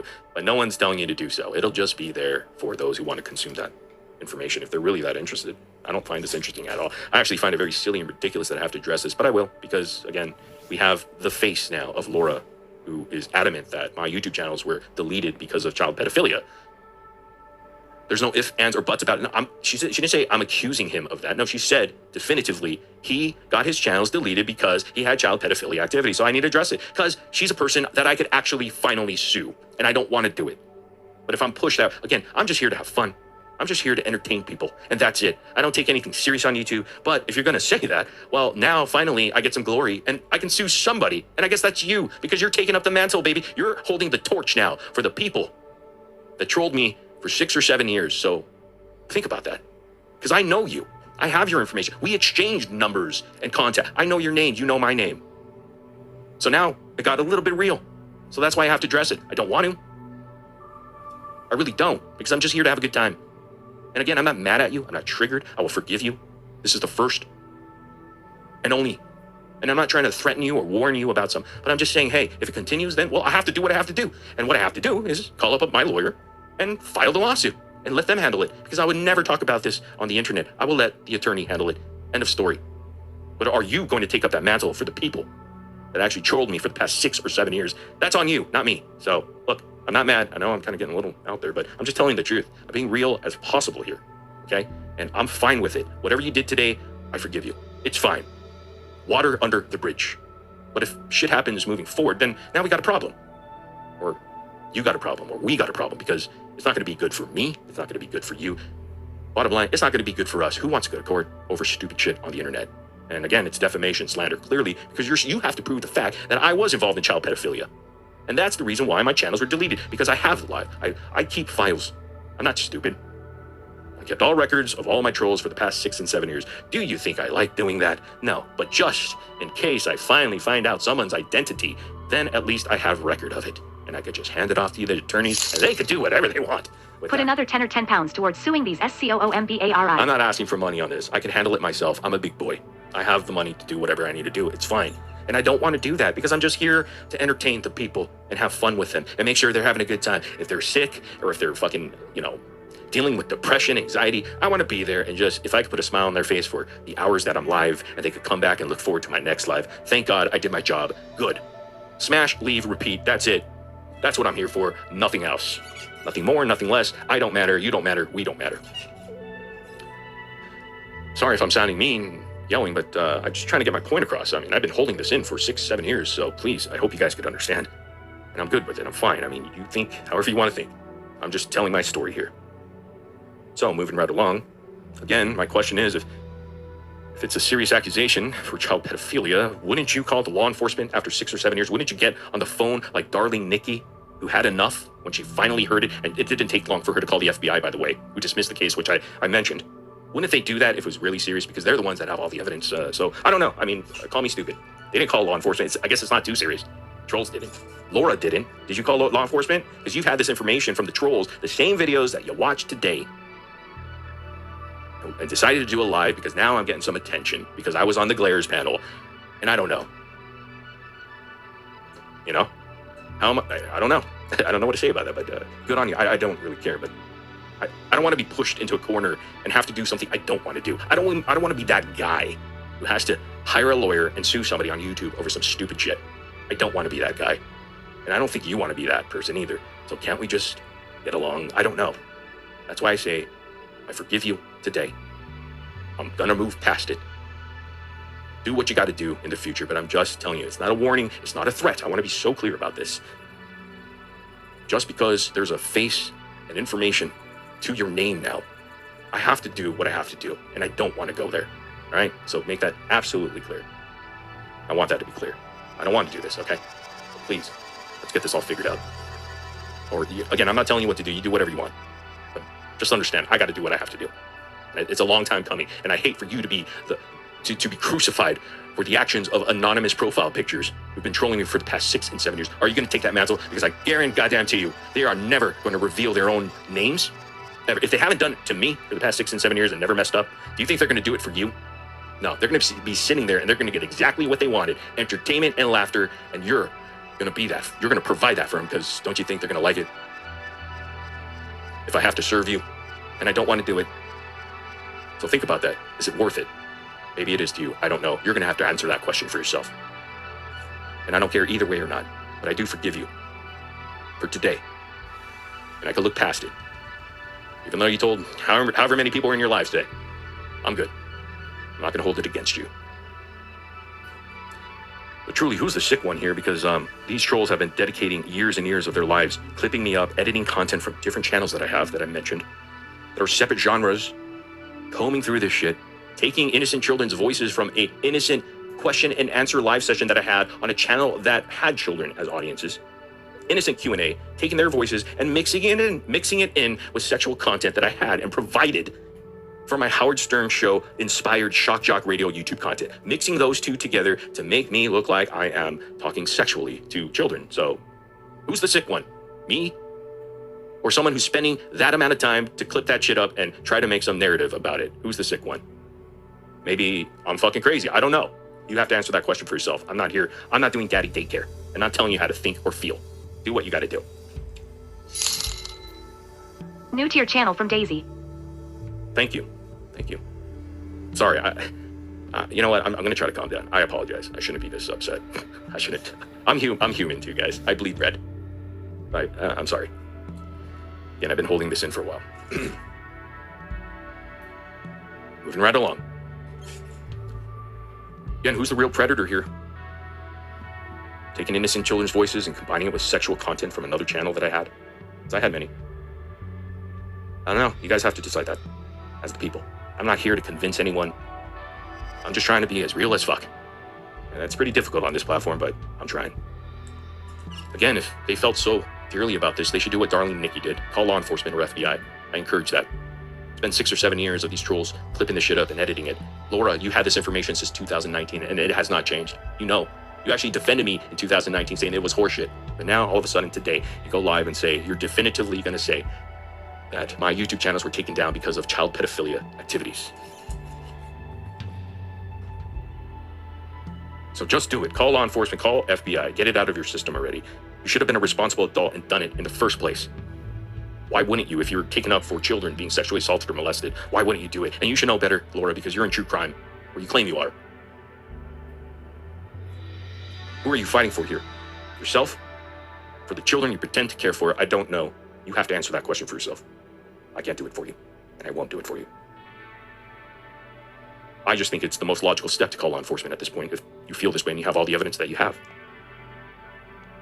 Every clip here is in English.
to, but no one's telling you to do so. It'll just be there for those who want to consume that information if they're really that interested. I don't find this interesting at all. I actually find it very silly and ridiculous that I have to address this, but I will, because again, we have the face now of Laura, who is adamant that my YouTube channels were deleted because of child pedophilia. There's no ifs, ands, or buts about it. No, she didn't say I'm accusing him of that. No, she said definitively he got his channels deleted because he had child pedophilia activity. So I need to address it because she's a person that I could actually finally sue, and I don't want to do it. But if I'm pushed out, again, I'm just here to have fun. I'm just here to entertain people, and that's it. I don't take anything serious on YouTube, but if you're going to say that, well, now finally I get some glory, and I can sue somebody, and I guess that's you, because you're taking up the mantle, baby. You're holding the torch now for the people that trolled me for 6 or 7 years. So think about that, because I know you. I have your information. We exchanged numbers and contact. I know your name. You know my name. So now it got a little bit real. So that's why I have to address it. I don't want to. I really don't, because I'm just here to have a good time. And again, I'm not mad at you. I'm not triggered. I will forgive you. This is the first and only. And I'm not trying to threaten you or warn you about some, but I'm just saying, hey, if it continues, then, well, I have to do what I have to do. And what I have to do is call up my lawyer and file the lawsuit and let them handle it, because I would never talk about this on the internet. I will let the attorney handle it. End of story. But are you going to take up that mantle for the people that actually trolled me for the past 6 or 7 years? That's on you, not me. So look, I'm not mad. I know I'm kind of getting a little out there, but I'm just telling the truth. I'm being real as possible here, okay? And I'm fine with it. Whatever you did today, I forgive you. It's fine. Water under the bridge. But if shit happens moving forward, then now we got a problem. Or you got a problem, or we got a problem, because it's not going to be good for me. It's not going to be good for you. Bottom line, it's not going to be good for us. Who wants to go to court over stupid shit on the internet? And again, it's defamation, slander, clearly, because you have to prove the fact that I was involved in child pedophilia. And that's the reason why my channels were deleted, because I have the live. I keep files. I'm not stupid. I kept all records of all my trolls for the past 6 and 7 years. Do you think I like doing that? No, but just in case I finally find out someone's identity, then at least I have record of it. And I could just hand it off to the attorneys, and they could do whatever they want. Put another 10 or 10 pounds towards suing these SCOOMBARI. I'm not asking for money on this. I can handle it myself. I'm a big boy. I have the money to do whatever I need to do. It's fine. And I don't want to do that, because I'm just here to entertain the people and have fun with them and make sure they're having a good time. If they're sick, or if they're fucking, dealing with depression, anxiety, I want to be there, and just, if I could put a smile on their face for the hours that I'm live, and they could come back and look forward to my next live. Thank God I did my job. Good. Smash, leave, repeat. That's it. That's what I'm here for. Nothing else. Nothing more, nothing less. I don't matter. You don't matter. We don't matter. Sorry if I'm sounding mean, yelling, but I'm just trying to get my point across. I mean, I've been holding this in for 6, 7 years, so please, I hope you guys could understand. And I'm good with it. I'm fine. I mean, you think however you want to think. I'm just telling my story here. So, moving right along. Again, my question is, if it's a serious accusation for child pedophilia, wouldn't you call the law enforcement after 6 or 7 years? Wouldn't you get on the phone like darling Nikki, who had enough when she finally heard it? And it didn't take long for her to call the FBI, by the way, who dismissed the case, which I mentioned. Wouldn't they do that if it was really serious? Because they're the ones that have all the evidence. So, I don't know. I mean, call me stupid. They didn't call law enforcement. I guess it's not too serious. Trolls didn't. Laura didn't. Did you call law enforcement? Because you've had this information from the trolls, the same videos that you watched today, and decided to do a live because now I'm getting some attention because I was on the Glares panel, and I don't know. How am I don't know. I don't know what to say about that, but good on you. I don't really care, but I don't want to be pushed into a corner and have to do something I don't want to do. I don't want to be that guy who has to hire a lawyer and sue somebody on YouTube over some stupid shit. I don't want to be that guy. And I don't think you want to be that person either. So can't we just get along? I don't know. That's why I say I forgive you today. I'm gonna move past it. Do what you got to do in the future, but I'm just telling you, it's not a warning, it's not a threat. I want to be so clear about this. Just because there's a face and information to your name now, I have to do what I have to do, and I don't want to go there. All right? So make that absolutely clear. I want that to be clear. I don't want to do this, okay? Please, let's get this all figured out. Or again, I'm not telling you what to do. You do whatever you want. But just understand, I got to do what I have to do. It's a long time coming, and I hate for you to be to be crucified for the actions of anonymous profile pictures who've been trolling me for the past 6 and 7 years. Are you going to take that mantle? Because I guarantee you, they are never going to reveal their own names. Ever. If they haven't done it to me for the past 6 and 7 years and never messed up, do you think they're going to do it for you? No, they're going to be sitting there and they're going to get exactly what they wanted: entertainment and laughter, and you're going to be that. You're going to provide that for them because don't you think they're going to like it? If I have to serve you and I don't want to do it. So think about that. Is it worth it? Maybe it is to you. I don't know. You're going to have to answer that question for yourself. And I don't care either way or not, but I do forgive you for today. And I can look past it. Even though you told however many people were in your lives today, I'm good. I'm not going to hold it against you. But truly, who's the sick one here? Because these trolls have been dedicating years and years of their lives, clipping me up, editing content from different channels that I have that I mentioned. There are separate genres, combing through this shit, taking innocent children's voices from a innocent question and answer live session that I had on a channel that had children as audiences. Innocent Q&A, taking their voices and mixing it in with sexual content that I had and provided for my Howard Stern show inspired shock jock radio YouTube content, mixing those two together to make me look like I am talking sexually to children. So who's the sick one? Me? Or someone who's spending that amount of time to clip that shit up and try to make some narrative about it? Who's the sick one? Maybe I'm fucking crazy. I don't know. You have to answer that question for yourself. I'm not here. I'm not doing daddy daycare. I'm not telling you how to think or feel. Do what you got to do. New to your channel from Daisy. Thank you. Thank you. Sorry. You know what? I'm going to try to calm down. I apologize. I shouldn't be this upset. I shouldn't. I'm human too, guys. I bleed red. I'm sorry. Again, I've been holding this in for a while. Moving right along. Again, who's the real predator here? Taking innocent children's voices and combining it with sexual content from another channel that I had. I had many. I don't know. You guys have to decide that as the people. I'm not here to convince anyone. I'm just trying to be as real as fuck. And that's pretty difficult on this platform, but I'm trying. Again, if they felt so dearly about this, they should do what Darlene Nikki did. Call law enforcement or FBI. I encourage that. It's been 6 or 7 years of these trolls clipping the shit up and editing it. Laura, you had this information since 2019, and it has not changed. You know. You actually defended me in 2019 saying it was horseshit. But now, all of a sudden today, you go live and say, you're definitively going to say that my YouTube channels were taken down because of child pedophilia activities. So just do it. Call law enforcement, call FBI, get it out of your system already. You should have been a responsible adult and done it in the first place. Why wouldn't you? If you're taken up for children being sexually assaulted or molested, why wouldn't you do it? And you should know better, Laura, because you're in true crime, or you claim you are. Who are you fighting for here? Yourself? For the children you pretend to care for? I don't know. You have to answer that question for yourself. I can't do it for you, and I won't do it for you. I just think it's the most logical step to call law enforcement at this point if you feel this way and you have all the evidence that you have.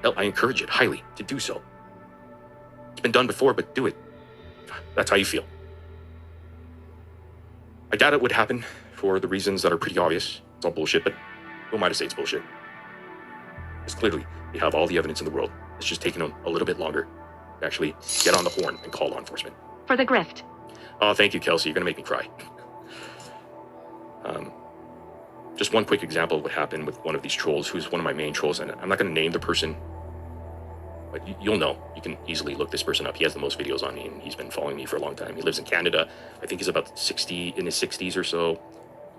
Hell, I encourage it highly to do so. It's been done before, but do it. That's how you feel. I doubt it would happen for the reasons that are pretty obvious. It's all bullshit, but who am I to say it's we clearly have all the evidence in the world. It's just taking them a little bit longer to actually get on the horn and call law enforcement. For the grift. Oh, thank you, Kelsey. You're going to make me cry. Just one quick example of what happened with one of these trolls, who's one of my main trolls, and I'm not going to name the person, but you'll know. You can easily look this person up. He has the most videos on me, and he's been following me for a long time. He lives in Canada. I think he's about 60, in his 60s or so,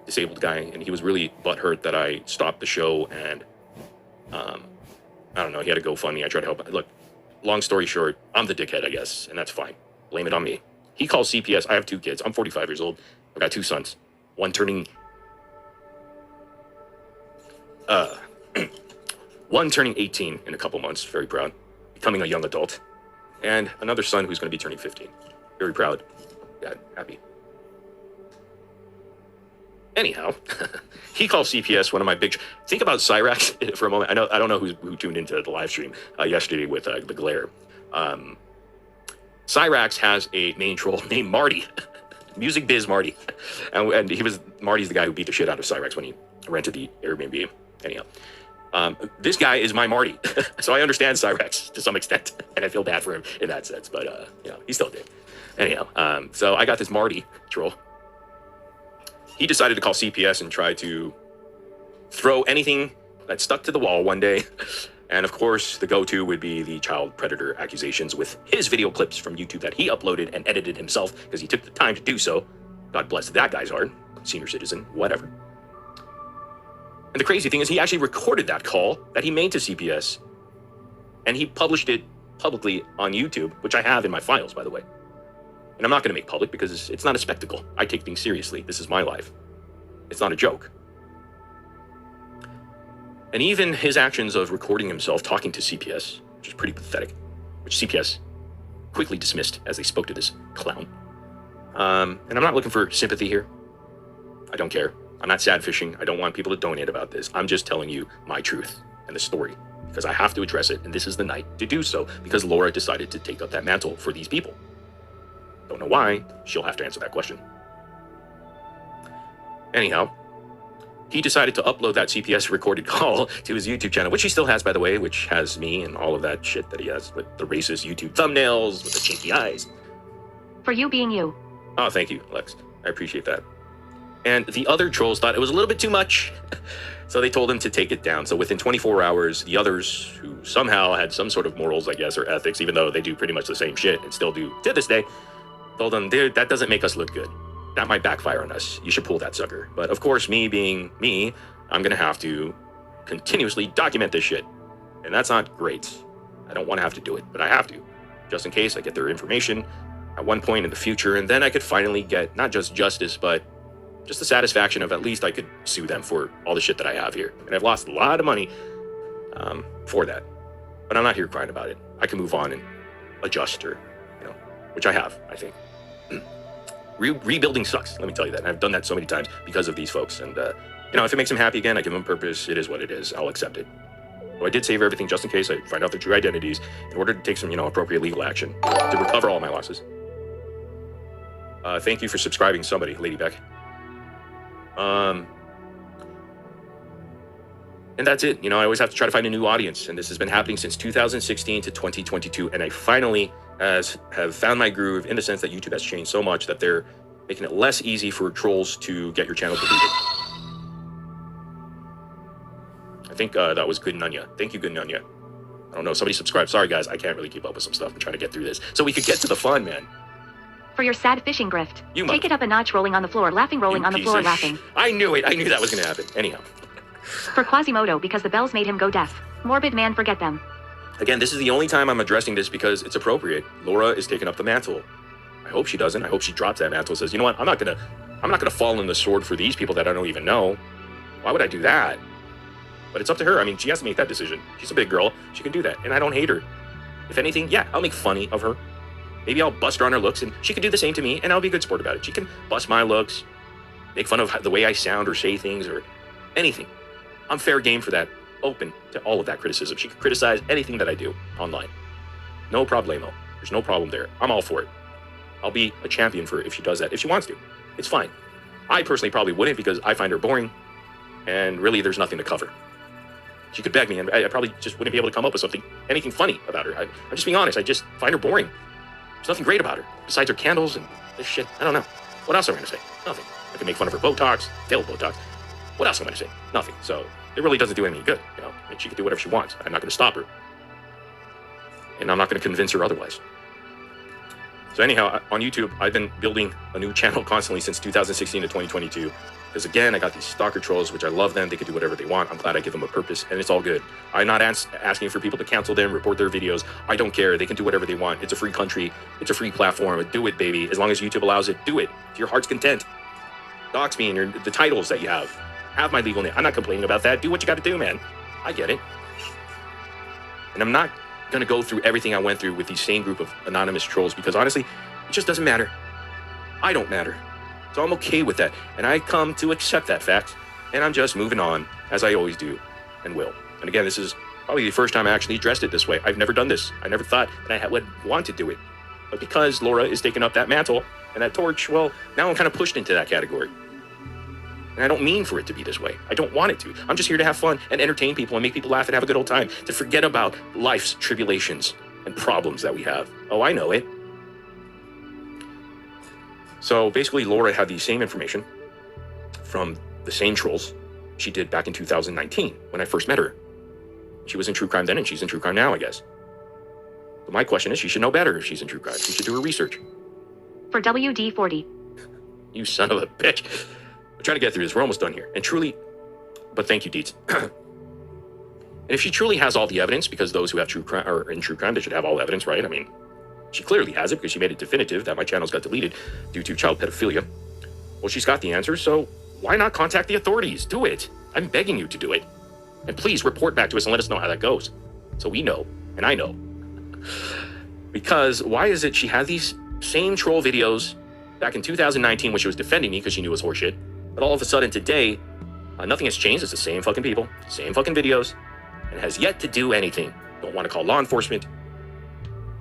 disabled guy, and he was really butthurt that I stopped the show, and I don't know, he had a GoFundMe. I tried to help him. Look, long story short, I'm the dickhead, I guess, and that's fine. Blame it on me. He calls CPS. I have 2 kids. I'm 45 years old. I've got 2 sons. One turning 18 in a couple months. Very proud. Becoming a young adult. And another son who's going to be turning 15. Very proud. Dad, happy. Anyhow, he called CPS, one of my big... Think about Cyrax for a moment. I don't know who tuned into the live stream yesterday with the glare. Cyrax has a main troll named Marty. Music Biz Marty. And Marty's the guy who beat the shit out of Cyrax when he rented the Airbnb. Anyhow, this guy is my Marty. So I understand Cyrax to some extent. And I feel bad for him in that sense. But, he's still a dick. Anyhow, so I got this Marty troll. He decided to call CPS and try to throw anything that stuck to the wall one day. And of course, the go-to would be the child predator accusations with his video clips from YouTube that he uploaded and edited himself because he took the time to do so. God bless that guy's heart. Senior citizen, whatever. And the crazy thing is he actually recorded that call that he made to CPS And he published it publicly on YouTube, which I have in my files, by the way. And I'm not going to make public because it's not a spectacle. I take things seriously. This is my life. It's not a joke. And even his actions of recording himself talking to CPS, which is pretty pathetic, which CPS quickly dismissed as they spoke to this clown. And I'm not looking for sympathy here. I don't care. I'm not sad fishing. I don't want people to donate about this. I'm just telling you my truth and the story because I have to address it. And this is the night to do so because Laura decided to take up that mantle for these people. Don't know why. She'll have to answer that question. Anyhow, he decided to upload that CPS recorded call to his YouTube channel, which he still has, by the way, which has me and all of that shit that he has with the racist YouTube thumbnails, with the chinky eyes. For you being you. Oh, thank you, Lex. I appreciate that. And the other trolls thought it was a little bit too much, so they told him to take it down. So within 24 hours, the others, who somehow had some sort of morals, I guess, or ethics, even though they do pretty much the same shit and still do to this day, told him, dude, that doesn't make us look good. That might backfire on us. You should pull that sucker. But of course, me being me, I'm going to have to continuously document this shit. And that's not great. I don't want to have to do it, but I have to. Just in case I get their information at one point in the future, and then I could finally get not just justice, but just the satisfaction of at least I could sue them for all the shit that I have here. And I've lost a lot of money for that. But I'm not here crying about it. I can move on and adjust, or, which I have, I think. Rebuilding sucks, let me tell you that. And I've done that so many times because of these folks. And, if it makes them happy again, I give them purpose. It is what it is. I'll accept it. So I did save everything just in case I find out their true identities in order to take some, appropriate legal action to recover all my losses. Thank you for subscribing, somebody, Lady Beck. And that's it. I always have to try to find a new audience. And this has been happening since 2016 to 2022. And I finally have found my groove in the sense that YouTube has changed so much that they're making it less easy for trolls to get your channel deleted. I think that was Good Nunya. Thank you, Good Nunya. I don't know. Somebody subscribe. Sorry, guys. I can't really keep up with some stuff. I'm trying to get through this so we could get to the fun, man. For your sad fishing grift. Take it up a notch, rolling on the floor, laughing, rolling on the floor, laughing. I knew it. I knew that was going to happen. Anyhow. For Quasimodo, because the bells made him go deaf. Morbid man, forget them. Again, this is the only time I'm addressing this because it's appropriate. Laura is taking up the mantle. I hope she doesn't. I hope she drops that mantle and says, you know what? I'm not gonna fall on the sword for these people that I don't even know. Why would I do that? But it's up to her. I mean, she has to make that decision. She's a big girl. She can do that. And I don't hate her. If anything, yeah, I'll make funny of her. Maybe I'll bust her on her looks and she can do the same to me and I'll be a good sport about it. She can bust my looks, make fun of the way I sound or say things or anything. I'm fair game for that. Open to all of that criticism. She can criticize anything that I do online. No problemo. There's no problem there. I'm all for it. I'll be a champion for her if she does that. If she wants to, it's fine. I personally probably wouldn't because I find her boring and really there's nothing to cover. She could beg me and I probably just wouldn't be able to come up with anything funny about her. I'm just being honest. I just find her boring. There's nothing great about her besides her candles and this shit. I don't know. What else am I going to say? Nothing. I can make fun of her Botox, failed Botox. What else am I going to say? Nothing. So it really doesn't do any good, and she can do whatever she wants. I'm not going to stop her. And I'm not going to convince her otherwise. So anyhow, on YouTube, I've been building a new channel constantly since 2016 to 2022. Because again, I got these stalker trolls, which I love them. They can do whatever they want. I'm glad I give them a purpose, and it's all good. I'm not asking for people to cancel them, report their videos. I don't care. They can do whatever they want. It's a free country. It's a free platform. Do it, baby. As long as YouTube allows it, do it. To your heart's content. Dox me and the titles that you have. Have my legal name. I'm not complaining about that. Do what you got to do, man. I get it. And I'm not going to go through everything I went through with these same group of anonymous trolls because honestly, it just doesn't matter. I don't matter. So I'm okay with that. And I come to accept that fact. And I'm just moving on as I always do and will. And again, this is probably the first time I actually addressed it this way. I've never done this. I never thought that I would want to do it. But because Laura is taking up that mantle and that torch, well, now I'm kind of pushed into that category. And I don't mean for it to be this way. I don't want it to. I'm just here to have fun and entertain people and make people laugh and have a good old time, to forget about life's tribulations and problems that we have. Oh, I know it. So basically, Laura had the same information from the same trolls she did back in 2019 when I first met her. She was in true crime then and she's in true crime now, I guess. But my question is, she should know better if she's in true crime. She should do her research. For WD-40. You son of a bitch. I'm trying to get through this. We're almost done here. And truly, but thank you, Deets. And if she truly has all the evidence, because those who have true crime or in true crime, they should have all the evidence, right? I mean, she clearly has it because she made it definitive that my channels got deleted due to child pedophilia. Well, she's got the answers, so why not contact the authorities? Do it. I'm begging you to do it. And please report back to us and let us know how that goes. So we know, and I know. Because why is it she had these same troll videos back in 2019 when she was defending me because she knew it was horseshit, but all of a sudden today, nothing has changed. It's the same fucking people, same fucking videos, and has yet to do anything. Don't want to call law enforcement.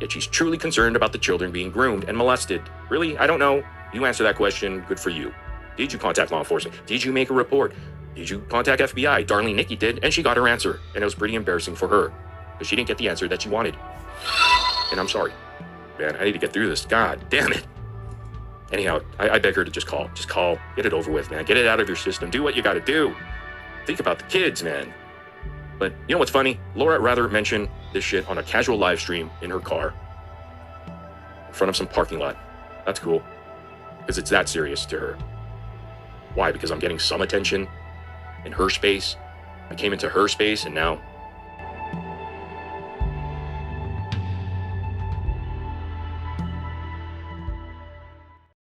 Yet she's truly concerned about the children being groomed and molested. Really? I don't know. You answer that question. Good for you. Did you contact law enforcement? Did you make a report? Did you contact FBI? Darling Nikki did, and she got her answer. And it was pretty embarrassing for her because she didn't get the answer that she wanted. And I'm sorry. Man, I need to get through this. God damn it. Anyhow, I beg her to just call. Just call. Get it over with, man. Get it out of your system. Do what you got to do. Think about the kids, man. But you know what's funny? Laura rather mention this shit on a casual live stream in her car in front of some parking lot. That's cool. Because it's that serious to her. Why? Because I'm getting some attention in her space. I came into her space and now